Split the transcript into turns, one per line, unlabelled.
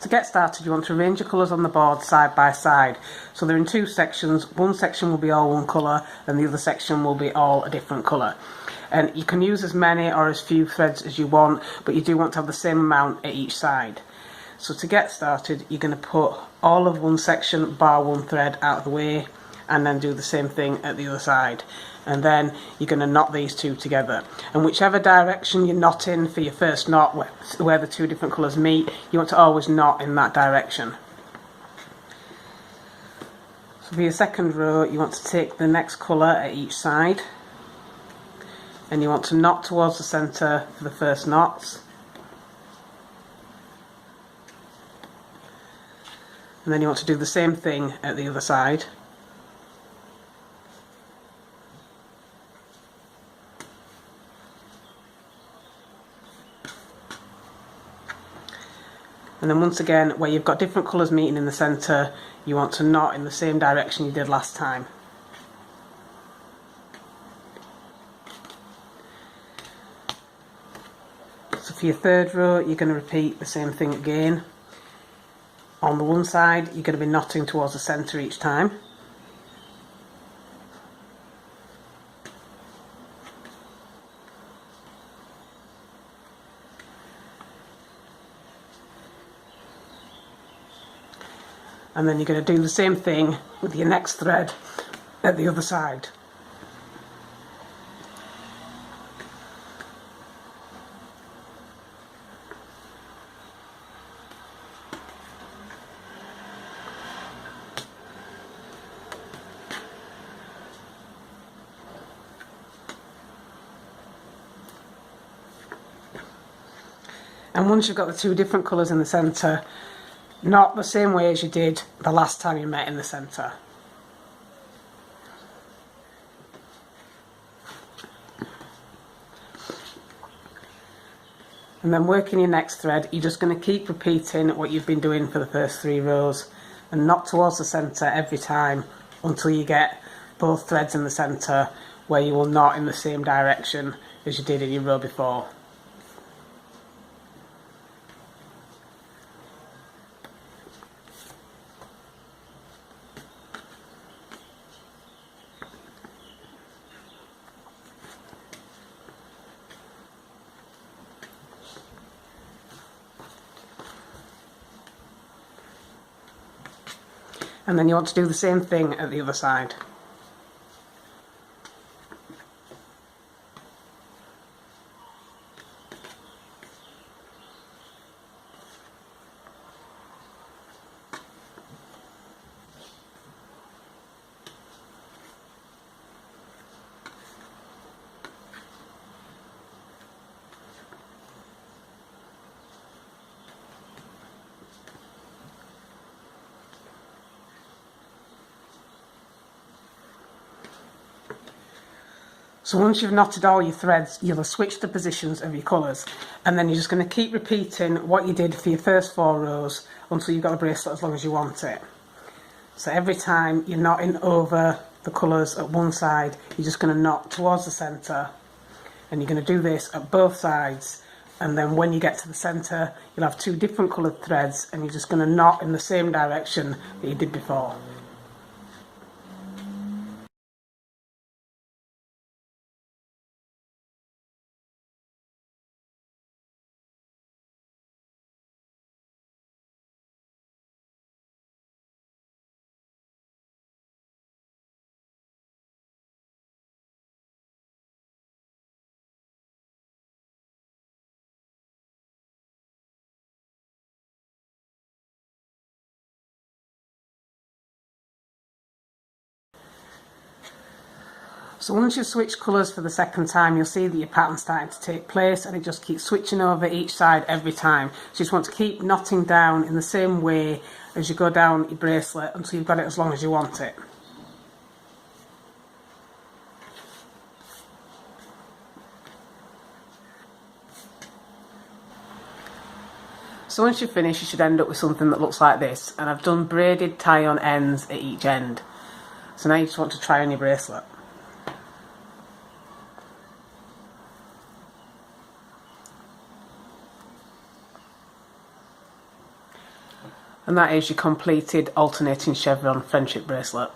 To get started, you want to arrange your colours on the board side by side. So they're in two sections. One section will be all one colour and the other section will be all a different colour. And you can use as many or as few threads as you want, but you do want to have the same amount at each side. So to get started, you're going to put all of one section bar one thread out of the way, and then do the same thing at the other side. And then you're going to knot these two together. And whichever direction you're knotting for your first knot, where the two different colours meet, you want to always knot in that direction. So for your second row, you want to take the next colour at each side, and you want to knot towards the centre for the first knots. And then you want to do the same thing at the other side. And then once again, where you've got different colours meeting in the centre, you want to knot in the same direction you did last time. So for your third row, you're going to repeat the same thing again. On the one side, you're going to be knotting towards the centre each time. And then you're going to do the same thing with your next thread at the other side. And once you've got the two different colours in the centre, knot the same way as you did the last time you met in the centre. And then working your next thread, you're just going to keep repeating what you've been doing for the first 3 rows and knot towards the centre every time until you get both threads in the centre, where you will knot in the same direction as you did in your row before. And then you want to do the same thing at the other side. So once you've knotted all your threads, you'll have switched the positions of your colours, and then you're just going to keep repeating what you did for your first 4 rows until you've got a bracelet as long as you want it. So every time you're knotting over the colours at one side, you're just going to knot towards the centre, and you're going to do this at both sides, and then when you get to the centre, you'll have 2 different coloured threads, and you're just going to knot in the same direction that you did before. So once you've switched colours for the second time, you'll see that your pattern's starting to take place, and it just keeps switching over each side every time. So you just want to keep knotting down in the same way as you go down your bracelet until you've got it as long as you want it. So once you've finished, you should end up with something that looks like this, and I've done braided tie-on ends at each end. So now you just want to try on your bracelet. And that is your completed alternating chevron friendship bracelet.